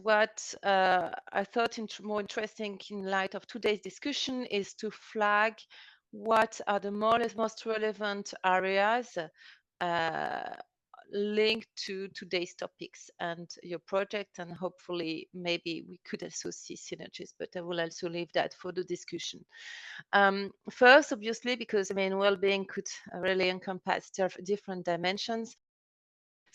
what I thought more interesting in light of today's discussion is to flag what are the most relevant areas linked to today's topics and your project, and hopefully maybe we could also see synergies, but I will also leave that for the discussion. First, obviously, because well-being could really encompass different dimensions.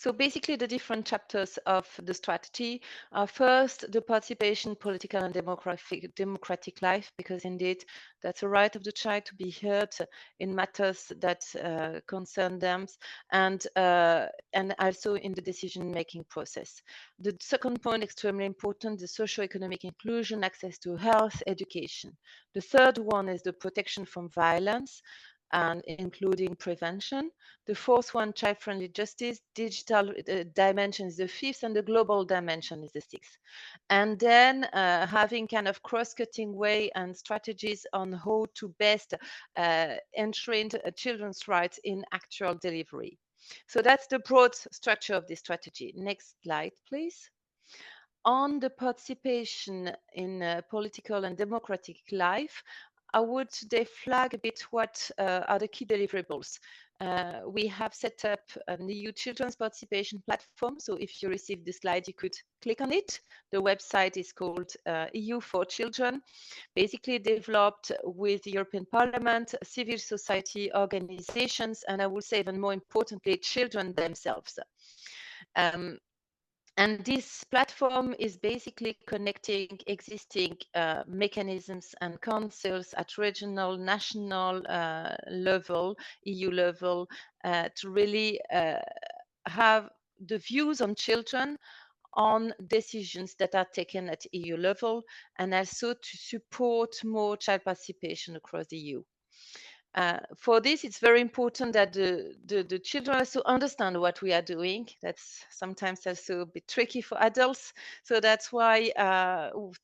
So basically, the different chapters of the strategy are first the participation, political and democratic life, because indeed that's a right of the child to be heard in matters that concern them, and also in the decision-making process. The second point, extremely important, the socio-economic inclusion, access to health, education. The third one is the protection from violence, and including prevention. The fourth one, child-friendly justice, digital dimension is the fifth, and the global dimension is the sixth. And then having kind of cross-cutting way and strategies on how to best enshrine children's rights in actual delivery. So that's the broad structure of this strategy. Next slide, please. On the participation in political and democratic life, I would today flag a bit what are the key deliverables. We have set up an EU children's participation platform. So if you received the slide, you could click on it. The website is called EU for Children, basically developed with the European Parliament, civil society organizations, and I would say even more importantly, children themselves. And this platform is basically connecting existing mechanisms and councils at regional, national level, EU level, to really have the views on children on decisions that are taken at EU level, and also to support more child participation across the EU. For this, it's very important that the children also understand what we are doing. That's sometimes also a bit tricky for adults. So that's why,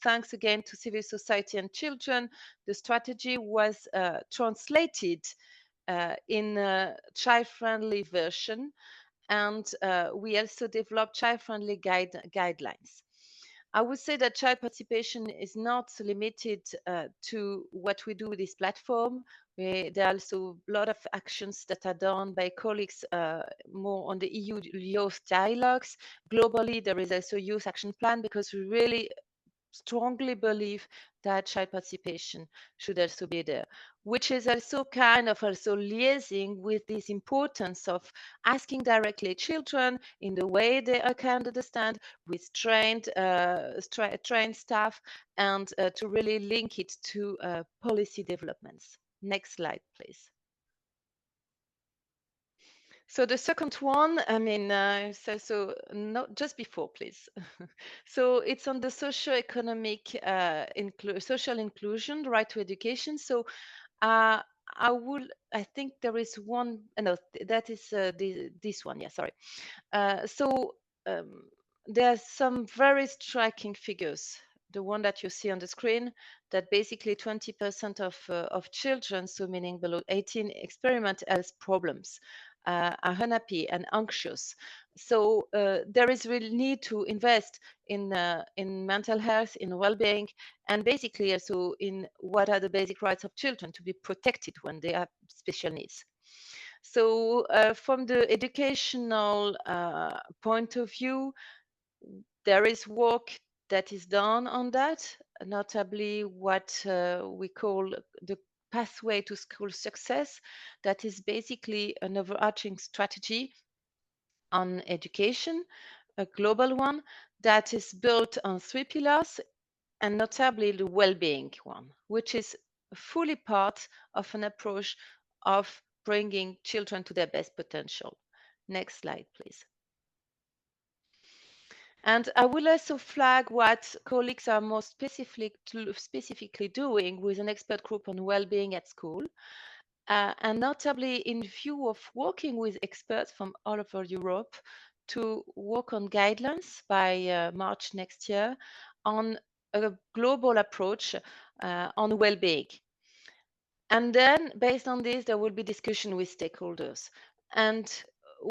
thanks again to civil society and children, the strategy was translated in a child-friendly version. And we also developed child-friendly guidelines. I would say that child participation is not limited to what we do with this platform. There are also a lot of actions that are done by colleagues more on the EU youth dialogues. Globally, there is also a youth action plan, because we really strongly believe that child participation should also be there, which is also kind of also liaising with this importance of asking directly children in the way they can understand, with trained staff, and to really link it to policy developments. Next slide, please. So the second one, so not just before, please. So it's on the socio-economic social inclusion, the right to education. So I think there is one, no, that is this one. Yeah, sorry. So there are some very striking figures. The one that you see on the screen, that basically 20% of children, so meaning below 18, experiment health problems, are unhappy and anxious. So there is really need to invest in mental health, in well-being, and basically also in what are the basic rights of children to be protected when they have special needs. So from the educational point of view, there is work that is done on that, notably what we call the pathway to school success. That is basically an overarching strategy on education, a global one that is built on three pillars, and notably the well-being one, which is fully part of an approach of bringing children to their best potential. Next slide, please. And I will also flag what colleagues are more specifically doing with an expert group on well-being at school, and notably in view of working with experts from all over Europe to work on guidelines by March next year on a global approach on well-being. And then based on this, there will be discussion with stakeholders. And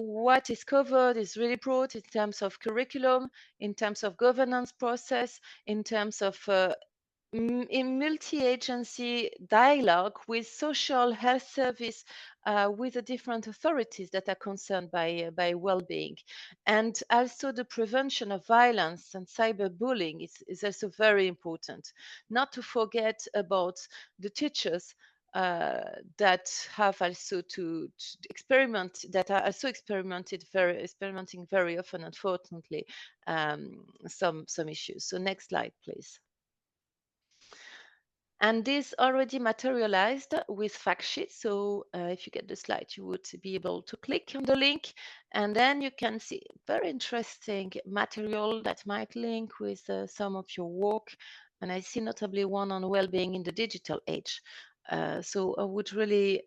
what is covered is really broad in terms of curriculum, in terms of governance process, in terms of in multi-agency dialogue with social health service, with the different authorities that are concerned by well-being, and also the prevention of violence and cyberbullying is also very important. Not to forget about the teachers that have also to experiment, that are also experimenting very often, unfortunately, some issues. So next slide, please. And this already materialized with fact sheets. So if you get the slide, you would be able to click on the link, and then you can see very interesting material that might link with some of your work. And I see notably one on well-being in the digital age. So I would really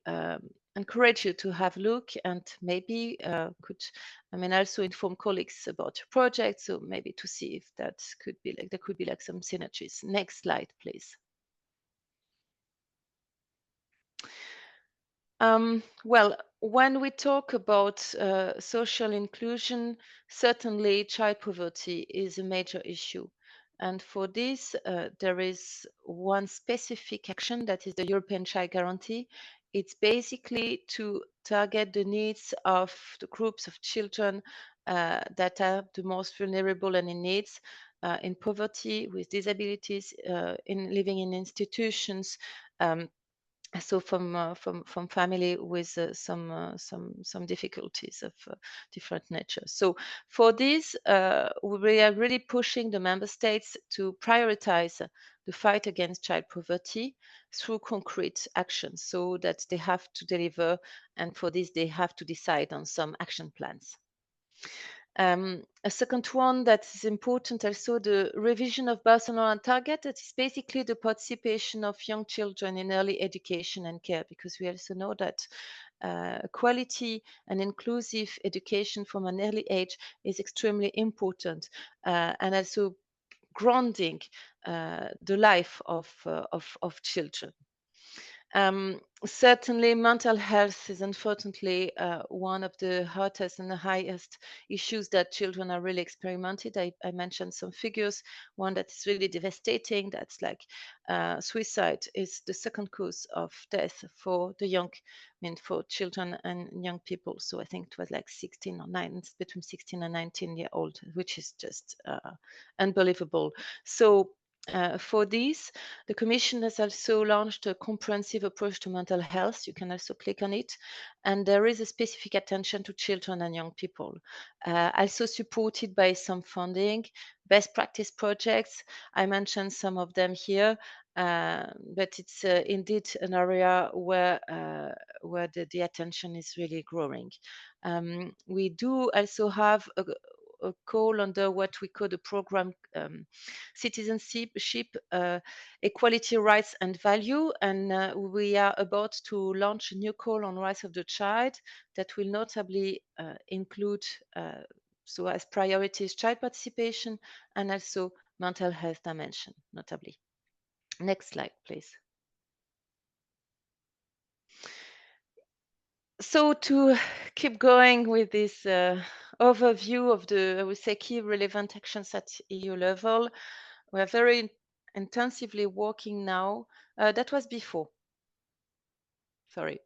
encourage you to have a look, and maybe also inform colleagues about your project. So maybe to see if that could be like, there could be like some synergies. Next slide, please. Well, when we talk about social inclusion, certainly child poverty is a major issue. And for this, there is one specific action, that is the European Child Guarantee. It's basically to target the needs of the groups of children that are the most vulnerable and in needs, in poverty, with disabilities, in living in institutions. So from family with some difficulties of different nature. So for this, we are really pushing the member states to prioritize the fight against child poverty through concrete actions, so that they have to deliver, and for this they have to decide on some action plans. A second one that is important also, the revision of Barcelona target. That is basically the participation of young children in early education and care, because we also know that quality and inclusive education from an early age is extremely important, and also grounding the life of children. Certainly, mental health is unfortunately one of the hottest and the highest issues that children are really experimented. I mentioned some figures. One that is really devastating, that's like suicide is the second cause of death for the young, for children and young people. So I think it was like 16 or 9, it's between 16 and 19-year old, which is just unbelievable. So for this, the Commission has also launched a comprehensive approach to mental health. You can also click on it. And there is a specific attention to children and young people, also supported by some funding, best practice projects. I mentioned some of them here, but it's indeed an area where the attention is really growing. We do also have a call under what we call the program citizenship, equality, rights and value. And we are about to launch a new call on rights of the child that will notably include, so as priorities, child participation and also mental health dimension, notably. Next slide, please. So to keep going with this overview of the, I would say, key relevant actions at EU level, we are very intensively working now. That was before. Sorry,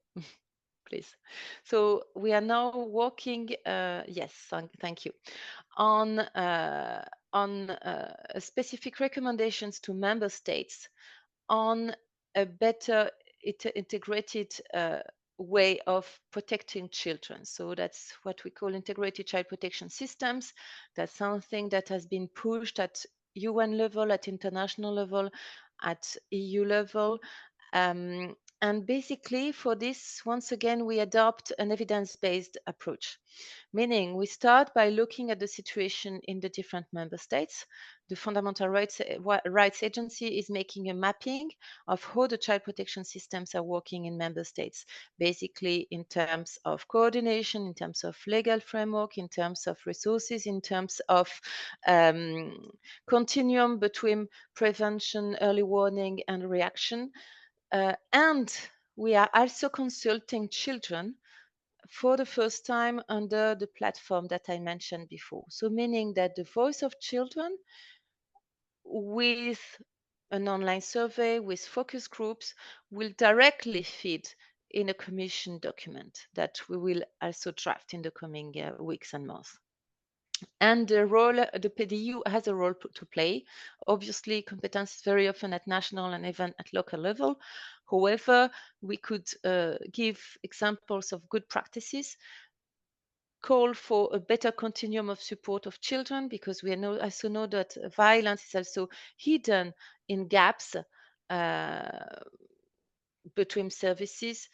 please. So we are now working, yes, thank you, on specific recommendations to member states on a better integrated way of protecting children. So that's what we call integrated child protection systems. That's something that has been pushed at UN level, at international level, at EU level. And basically for this, once again, we adopt an evidence-based approach, meaning we start by looking at the situation in the different member states. The Fundamental Rights Agency is making a mapping of how the child protection systems are working in member states, basically in terms of coordination, in terms of legal framework, in terms of resources, in terms of continuum between prevention, early warning, and reaction. And we are also consulting children for the first time under the platform that I mentioned before. So meaning that the voice of children with an online survey, with focus groups, will directly feed in a commission document that we will also draft in the coming weeks and months. And the role, the PDU has a role to play. Obviously, competence is very often at national and even at local level. However, we could give examples of good practices, call for a better continuum of support of children, because we also know that violence is also hidden in gaps uh, between services,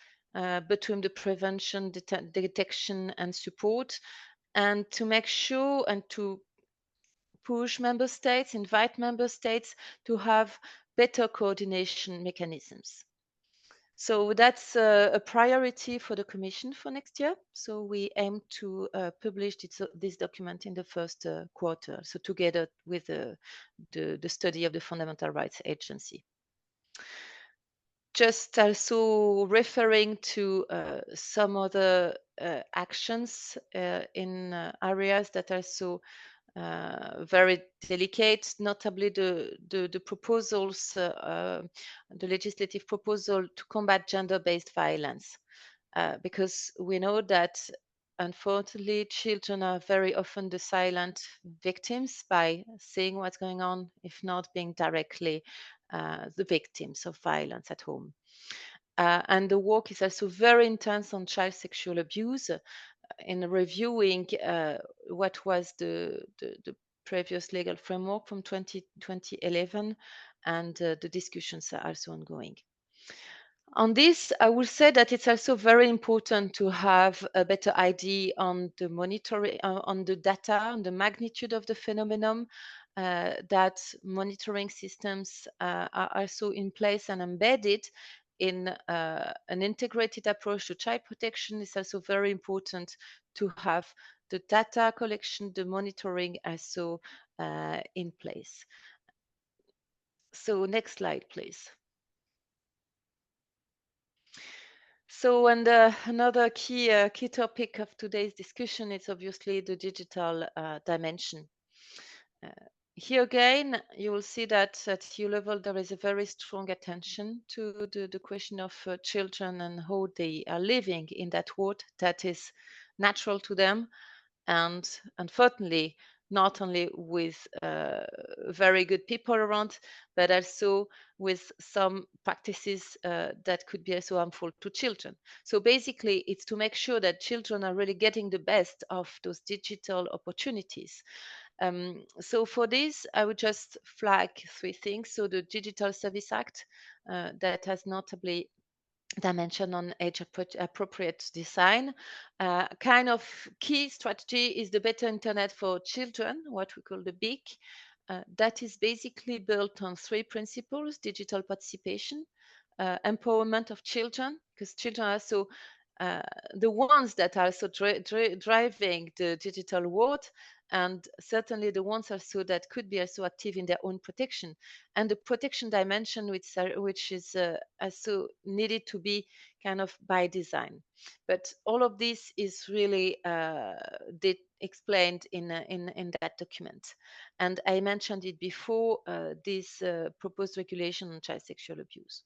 between the prevention, detection, and support, and to make sure and to push member states, invite member states to have better coordination mechanisms. So that's a priority for the Commission for next year. So we aim to publish this document in the first quarter, so together with the study of the Fundamental Rights Agency. Just also referring to some other actions in areas that are so very delicate, notably the proposals, the legislative proposal to combat gender-based violence, because we know that unfortunately children are very often the silent victims by seeing what's going on, if not being directly the victims of violence at home. And the work is also very intense on child sexual abuse, in reviewing what was the previous legal framework from 2011, and the discussions are also ongoing. On this, I will say that it's also very important to have a better idea on the monitoring, on the data, on the magnitude of the phenomenon, that monitoring systems are also in place and embedded in an integrated approach to child protection. It's also very important to have the data collection, the monitoring also in place. So next slide, please. So, and another key topic of today's discussion is obviously the digital dimension. Uh, Here again, you will see that at EU level there is a very strong attention to the question of children and how they are living in that world that is natural to them, and unfortunately not only with very good people around, but also with some practices that could be also harmful to children. So basically, it's to make sure that children are really getting the best of those digital opportunities. So for this, I would just flag three things. So the Digital Service Act, that has notably dimension on age appropriate design. Kind of key strategy is the Better Internet for Children, what we call the BIC. That is basically built on three principles: digital participation, empowerment of children, because children are so uh, the ones that are so driving the digital world, and certainly the ones also that could be also active in their own protection, and the protection dimension which is also needed to be kind of by design. But all of this is really explained in that document. And I mentioned it before, this proposed regulation on child sexual abuse.